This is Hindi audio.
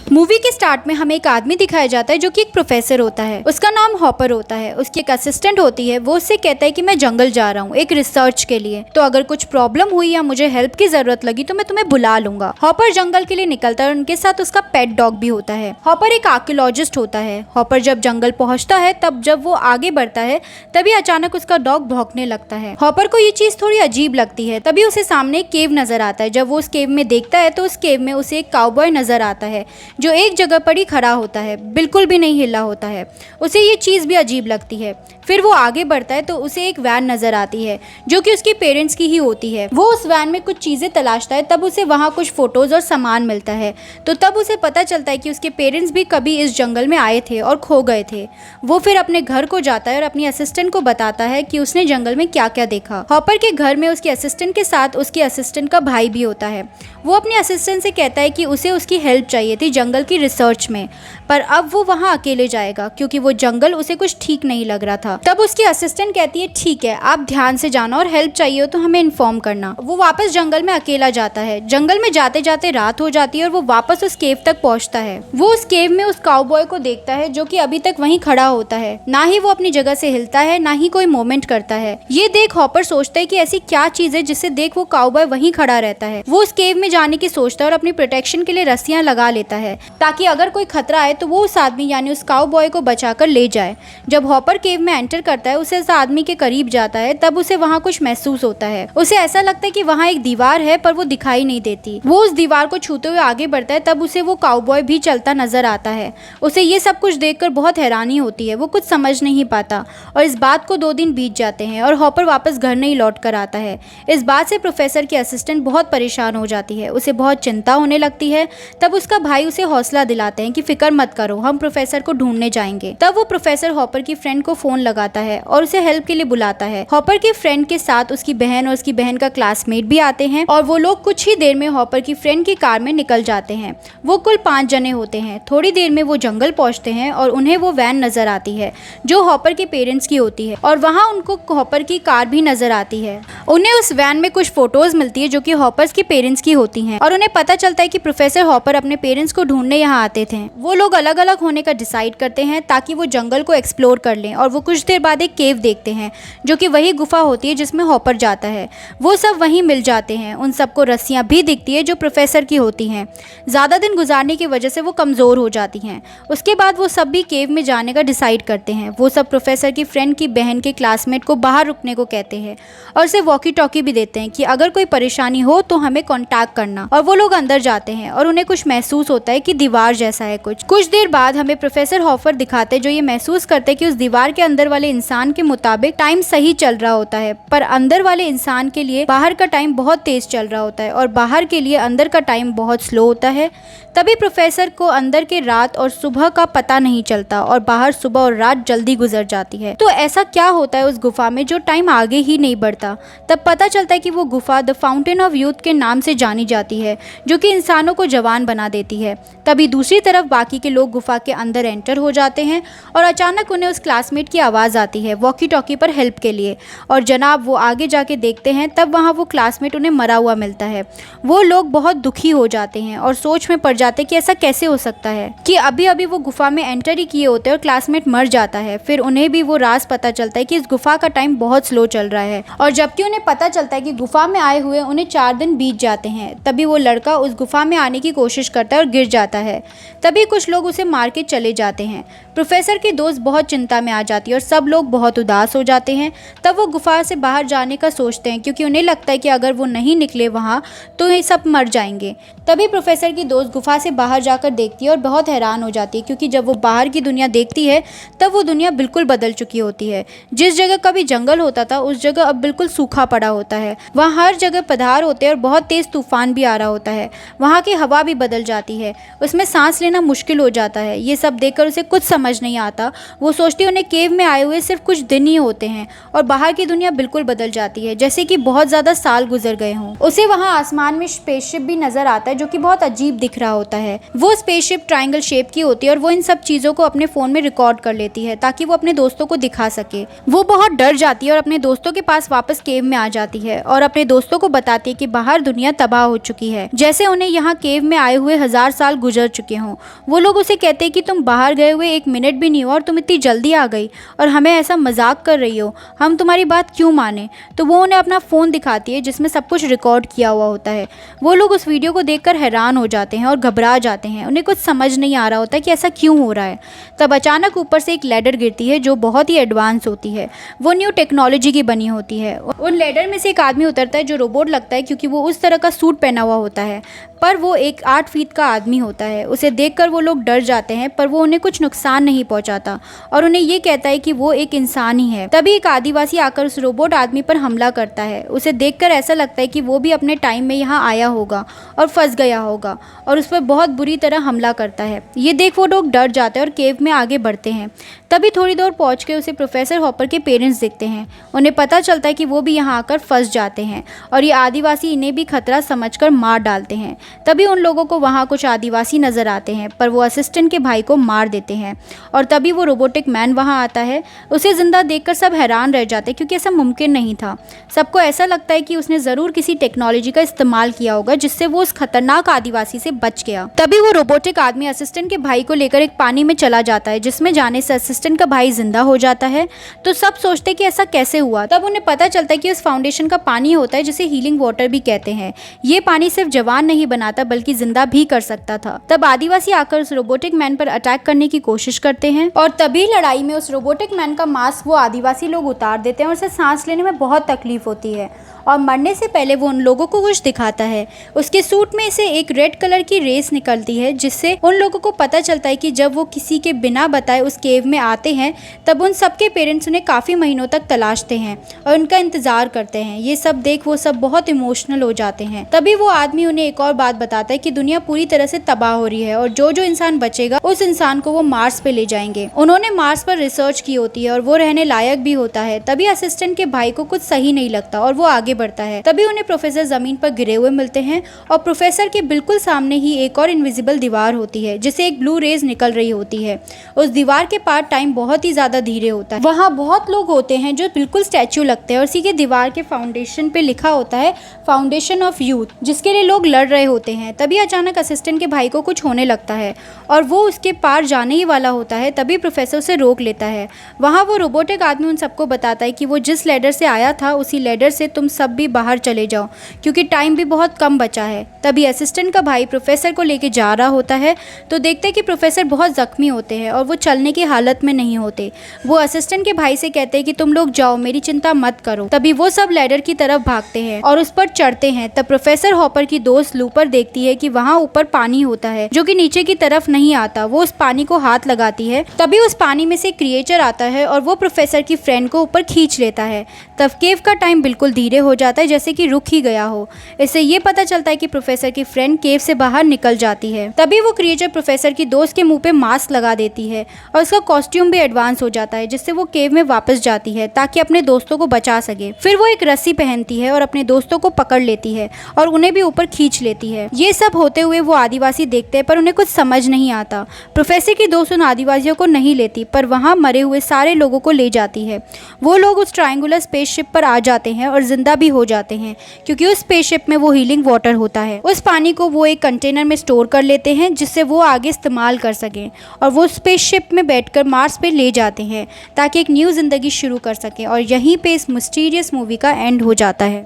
मूवी के स्टार्ट में हमें एक आदमी दिखाया जाता है जो कि एक प्रोफेसर होता है। उसका नाम हॉपर होता है। उसकी एक असिस्टेंट होती है, वो उससे कहता है कि मैं जंगल जा रहा हूँ एक रिसर्च के लिए, तो अगर कुछ प्रॉब्लम हुई या मुझे हेल्प की जरूरत लगी तो मैं तुम्हें बुला लूंगा। हॉपर जंगल के लिए निकलता है और उनके साथ उसका पेट डॉग भी होता है। हॉपर एक आर्कियोलॉजिस्ट होता है। हॉपर जब जंगल पहुंचता है तब जब वो आगे बढ़ता है तभी अचानक उसका डॉग भौंकने लगता है। हॉपर को ये चीज थोड़ी अजीब लगती है। तभी उसे सामने एक केव नजर आता है। जब वो उस केव में देखता है तो उस केव में उसे एक काउबॉय नजर आता है जो एक जगह पर ही खड़ा होता है, बिल्कुल भी नहीं हिला होता है। उसे ये चीज़ भी अजीब लगती है। फिर वो आगे बढ़ता है तो उसे एक वैन नज़र आती है जो कि उसके पेरेंट्स की ही होती है। वो उस वैन में कुछ चीज़ें तलाशता है, तब उसे वहाँ कुछ फ़ोटोज़ और सामान मिलता है। तो तब उसे पता चलता है कि उसके पेरेंट्स भी कभी इस जंगल में आए थे और खो गए थे। वो फिर अपने घर को जाता है और अपनी असिस्टेंट को बताता है कि उसने जंगल में क्या क्या देखा। हॉपर के घर में उसके असिस्टेंट के साथ उसके असिस्टेंट का भाई भी होता है। वो अपने असिस्टेंट से कहता है कि उसे उसकी हेल्प चाहिए थी जंगल की रिसर्च में, पर अब वो वहाँ अकेले जाएगा क्योंकि वो जंगल उसे कुछ ठीक नहीं लग रहा था। तब उसकी असिस्टेंट कहती है ठीक है, आप ध्यान से जाना और हेल्प चाहिए हो तो हमें इन्फॉर्म करना। वो वापस जंगल में अकेला जाता है। जंगल में जाते जाते रात हो जाती है और वो वापस उस केव तक पहुँचता है। वो उस केव में उस काउबॉय को देखता है जो कि अभी तक वहीं खड़ा होता है। ना ही वो अपनी जगह से हिलता है, ना ही कोई मूवमेंट करता है। ये देख हॉपर सोचता है कि ऐसी क्या चीज है जिससे देख वो काउबॉय वहीं खड़ा रहता है। वो उस केव में जाने की सोचता है और अपनी प्रोटेक्शन के लिए रस्सियां लगा लेता है ताकि अगर कोई खतरा आए तो वो उस आदमी यानी उस काउबॉय को बचाकर ले जाए। जब हॉपर केव में एंटर करता है, उसे उस आदमी के करीब जाता है, तब उसे वहाँ कुछ महसूस होता है। उसे ऐसा लगता है कि वहाँ एक दीवार है पर वो दिखाई नहीं देती। वो उस दीवार को छूते हुए आगे बढ़ता है, तब उसे वो काउबॉय भी चलता नजर आता है। उसे ये सब कुछ देखकर बहुत हैरानी होती है। वो कुछ समझ नहीं पाता और इस बात को 2 दिन बीत जाते हैं और हॉपर वापस घर नहीं लौट कर आता है। इस बात से प्रोफेसर की असिस्टेंट बहुत परेशान हो जाती है। उसे बहुत चिंता होने लगती है। तब उसका भाई उसे हौसला दिलाते हैं कि फिक्र मत करो, हम प्रोफेसर को ढूंढने जाएंगे। तब वो प्रोफेसर हॉपर की फ्रेंड को फोन लगाता है और उसे हेल्प के लिए बुलाता है। हॉपर की फ्रेंड के साथ उसकी बहन और उसकी बहन का क्लासमेट भी आते हैं और वो लोग कुछ ही देर में हॉपर की फ्रेंड की कार में निकल जाते हैं। वो कुल 5 जने होते हैं। थोड़ी देर में वो जंगल पहुंचते हैं और उन्हें वो वैन नजर आती है जो हॉपर के पेरेंट्स की होती है और वहाँ उनको हॉपर की कार भी नजर आती है। उन्हें उस वैन में कुछ फोटोज मिलती है जो कि हॉपर्स के पेरेंट्स की होती हैं और उन्हें पता चलता है कि प्रोफेसर हॉपर अपने पेरेंट्स को ढूंढने यहाँ आते थे। वो लोग अलग अलग होने का डिसाइड करते हैं ताकि वो जंगल को एक्सप्लोर कर लें और वो कुछ देर बाद एक केव देखते हैं जो कि वही गुफा होती है जिसमें हॉपर जाता है। वो सब वहीं मिल जाते हैं। उन सबको रस्सियाँ भी दिखती है जो प्रोफेसर की होती हैं। ज़्यादा दिन गुजारने की वजह से वो कमज़ोर हो जाती हैं। उसके बाद वो सब भी केव में जाने का डिसाइड करते हैं। वो सब प्रोफेसर की फ्रेंड की बहन के क्लासमेट को बाहर रुकने को कहते हैं और उसे वॉकी टॉकी भी देते हैं कि अगर कोई परेशानी हो तो हमें कॉन्टैक्ट करना। और वो लोग अंदर जाते हैं और उन्हें कुछ महसूस होता है कि दीवार जैसा है कुछ देर बाद हमें प्रोफेसर हॉपर दिखाते हैं जो ये महसूस करते हैं कि उस दीवार के अंदर वाले इंसान के मुताबिक टाइम सही चल रहा होता है, पर अंदर वाले इंसान के लिए बाहर का टाइम बहुत तेज चल रहा होता है और बाहर के लिए अंदर का टाइम बहुत स्लो होता है। तभी प्रोफेसर को अंदर के रात और सुबह का पता नहीं चलता और बाहर सुबह और रात जल्दी गुजर जाती है। तो ऐसा क्या होता है उस गुफा में जो टाइम आगे ही नहीं बढ़ता। तब पता चलता है कि वो गुफा द फाउंटेन ऑफ यूथ के नाम से जानी जाती है जो कि इंसानों को जवान बना देती है। तभी दूसरी तरफ बाकी के लोग गुफा के अंदर एंटर हो जाते हैं और अचानक उन्हें उस क्लासमेट की आवाज़ आती है वॉकी टॉकी पर हेल्प के लिए। और जनाब वो आगे जाके देखते हैं तब वहाँ वो क्लासमेट उन्हें मरा हुआ मिलता है। वो लोग बहुत दुखी हो जाते हैं और सोच में पड़ जाते कि ऐसा कैसे हो सकता है कि अभी अभी वो गुफा में एंटर ही किए होते हैं और क्लासमेट मर जाता है। फिर उन्हें भी वो राज पता चलता है कि इस गुफा का टाइम बहुत स्लो चल रहा है और जबकि उन्हें पता चलता है कि गुफा में आए हुए उन्हें 4 दिन बीत जाते हैं। तभी वो लड़का उस गुफा में आने की कोशिश करता है और गिर जाता है। तभी कुछ लोग उसे मार के चले जाते हैं। प्रोफेसर की दोस्त बहुत चिंता में आ जाती है और सब लोग बहुत उदास हो जाते हैं। तब वो गुफा से बाहर जाने का सोचते हैं क्योंकि उन्हें लगता है कि अगर वो नहीं निकले वहाँ तो ये सब मर जाएंगे। तभी प्रोफेसर की दोस्त गुफा से बाहर जाकर देखती है और बहुत हैरान हो जाती है क्योंकि जब वो बाहर की दुनिया देखती है तब वो दुनिया बिल्कुल बदल चुकी होती है। जिस जगह कभी जंगल होता था उस जगह अब बिल्कुल सूखा पड़ा होता है। वहाँ हर जगह पधार होते हैं और बहुत तेज तूफान भी आ रहा होता है। वहाँ की हवा भी बदल जाती है, उसमें सांस लेना मुश्किल हो जाता है। ये सब देखकर उसे कुछ समझ समझ नहीं आता। वो सोचती है उन्हें केव में आए हुए सिर्फ कुछ दिन ही होते हैं और बाहर की दुनिया बिल्कुल बदल जाती है, जैसे कि बहुत ज़्यादा साल गुजर गए हों। उसे वहाँ आसमान में स्पेसशिप भी नजर आता है जो कि बहुत अजीब दिख रहा होता है। वो स्पेसशिप ट्रायंगल शेप की होती है और वो इन सब चीज़ों को अपने फ़ोन में रिकॉर्ड कर लेती है ताकि वो अपने दोस्तों को दिखा सके। वो बहुत डर जाती है और अपने दोस्तों के पास वापस केव में आ जाती है और अपने दोस्तों को बताती है कि बाहर दुनिया तबाह हो चुकी है, जैसे उन्हें यहाँ केव में आए हुए 1000 साल गुजर चुके हों। वो लोग उसे कहते हैं कि तुम बाहर गए हुए 1 मिनट भी नहीं हुआ और तुम इतनी जल्दी आ गई और हमें ऐसा मजाक कर रही हो, हम तुम्हारी बात क्यों माने। तो वो उन्हें अपना फ़ोन दिखाती है जिसमें सब कुछ रिकॉर्ड किया हुआ होता है। वो लोग उस वीडियो को देखकर हैरान हो जाते हैं और घबरा जाते हैं, उन्हें कुछ समझ नहीं आ रहा होता कि ऐसा क्यों हो रहा है। तब अचानक ऊपर से एक लैडर गिरती है जो बहुत ही एडवांस होती है। वो न्यू टेक्नोलॉजी की बनी होती है। उन लैडर में से एक आदमी उतरता है जो रोबोट लगता है क्योंकि वो उस तरह का सूट पहना हुआ होता है, पर वो एक 8 फीट का आदमी होता है। उसे देखकर वो लोग डर जाते हैं, पर वो उन्हें कुछ नुकसान नहीं पहुंचाता और उन्हें ये कहता है कि वो एक इंसान ही है। तभी एक आदिवासी आकर उस रोबोट आदमी पर हमला करता है। उसे देखकर ऐसा लगता है कि वो भी अपने टाइम में यहाँ आया होगा और फंस गया होगा और उस पर बहुत बुरी तरह हमला करता है। ये देख वो लोग डर जाते हैं और केव में आगे बढ़ते हैं। तभी थोड़ी दूर पहुँच के उसे प्रोफेसर हॉपर के पेरेंट्स दिखते हैं। उन्हें पता चलता है कि वो भी यहाँ आकर फंस जाते हैं और ये आदिवासी इन्हें भी खतरा समझकर मार डालते हैं। तभी उन लोगों को वहाँ कुछ आदिवासी नजर आते हैं, पर वो असिस्टेंट के भाई को मार देते हैं और तभी वो रोबोटिक मैन वहाँ आता है। उसे जिंदा देखकर सब हैरान रह जाते हैं क्योंकि ऐसा मुमकिन नहीं था। सबको ऐसा लगता है कि उसने ज़रूर किसी टेक्नोलॉजी का इस्तेमाल किया होगा जिससे वो उस खतरनाक आदिवासी से बच गया। तभी वो रोबोटिक आदमी असिस्टेंट के भाई को लेकर एक पानी में चला जाता है, जिसमें जाने से असिस्टेंट का भाई जिंदा हो जाता है। तो सब सोचते हैं कि ऐसा कैसे हुआ। तब उन्हें पता चलता है कि उस फाउंडेशन का पानी होता है जिसे हीलिंग वाटर भी कहते हैं। ये पानी सिर्फ जवान नहीं बनाता बल्कि जिंदा भी कर सकता था। तब आदिवासी आकर उस रोबोटिक मैन पर अटैक करने की कोशिश करते हैं और तभी लड़ाई में उस रोबोटिक मैन का मास्क वो आदिवासी लोग उतार देते हैं और उसे सांस लेने में बहुत तकलीफ होती है और मरने से पहले वो उन लोगों को कुछ दिखाता है। उसके सूट में से एक रेड कलर की रेस निकलती है जिससे उन लोगों को पता चलता है कि जब वो किसी के बिना बताए उस केव में आते हैं तब उन सबके पेरेंट्स उन्हें काफ़ी महीनों तक तलाशते हैं और उनका इंतज़ार करते हैं। ये सब देख वो सब बहुत इमोशनल हो जाते हैं। तभी वो आदमी उन्हें एक और बात बताता है कि दुनिया पूरी तरह से तबाह हो रही है और जो जो इंसान बचेगा उस इंसान को वो मार्स पे ले जाएंगे। उन्होंने मार्स पर रिसर्च की होती है और वो रहने लायक भी होता है। तभी असिस्टेंट के भाई को कुछ सही नहीं लगता और वो आगे बढ़ता है। तभी उन्हें प्रोफेसर जमीन पर गिरे हुए मिलते हैं और प्रोफेसर के बिल्कुल सामने ही एक और इनविजिबल दीवार होती है जिसे एक ब्लू रेज निकल रही होती है। उस दीवार के पार टाइम बहुत ही ज्यादा धीरे होता है। वहाँ बहुत लोग होते हैं जो बिल्कुल स्टैच्यू लगते हैं और इसी के दीवार के फाउंडेशन पे लिखा होता है फाउंडेशन ऑफ यूथ, जिसके लिए लोग लड़ रहे होते हैं। तभी अचानक असिस्टेंट के भाई को कुछ होने लगता है और वो उसके पार जाने ही वाला होता है। तभी प्रोफेसर उसे रोक लेता है। वहाँ वो रोबोटिक आदमी उन सबको बताता है कि वो जिस लैडर से आया था उसी लैडर से तुम सब भी बाहर चले जाओ क्योंकि टाइम भी बहुत कम बचा है। तभी असिस्टेंट का भाई प्रोफेसर को लेके जा रहा होता है तो देखते हैं कि प्रोफेसर बहुत जख्मी होते हैं और वो चलने की हालत में नहीं होते। वो असिस्टेंट के भाई से कहते हैं कि तुम लोग जाओ, मेरी चिंता मत करो। तभी वो सब लैडर की तरफ भागते हैं और उस पर चढ़ते हैं। तब प्रोफेसर हॉपर की दोस्त लूपर देखती है कि वहाँ ऊपर पानी होता है जो कि नीचे की तरफ नहीं आता। वो उस पानी को हाथ लगाती है। तभी उस पानी में से क्रिएचर आता है और वो प्रोफेसर की फ्रेंड को ऊपर खींच लेता है। तब केव का टाइम बिल्कुल धीरे हो जाता है जैसे कि रुक ही गया हो। इससे ये पता चलता है कि प्रोफेसर की फ्रेंड केव से बाहर निकल जाती है। तभी वो क्रिएचर प्रोफेसर की दोस्त के मुंह पे मास्क लगा देती है और उसका कॉस्ट्यूम भी एडवांस हो जाता है जिससे वो केव में वापस जाती है ताकि अपने दोस्तों को बचा सके। फिर वो एक रस्सी पहनती है और अपने दोस्तों को पकड़ लेती है और उन्हें भी ऊपर खींच लेती है। ये सब होते हुए वो आदिवासी देखते हैं पर उन्हें कुछ समझ नहीं आता। प्रोफेसर की दोस्त उन आदिवासियों को नहीं लेती पर वहाँ मरे हुए सारे लोगों को ले जाती है। वो लोग उस ट्रायंगुलर स्पेसशिप पर आ जाते हैं और जिंदा भी हो जाते हैं क्योंकि उस स्पेसशिप में वो हीलिंग वाटर होता है। उस पानी को वो एक कंटेनर में स्टोर कर लेते हैं जिससे वो आगे इस्तेमाल कर सकें और वो स्पेसशिप में बैठकर मार्स पे ले जाते हैं ताकि एक न्यू जिंदगी शुरू कर सकें। और यहीं पे इस मिस्टीरियस मूवी का एंड हो जाता है।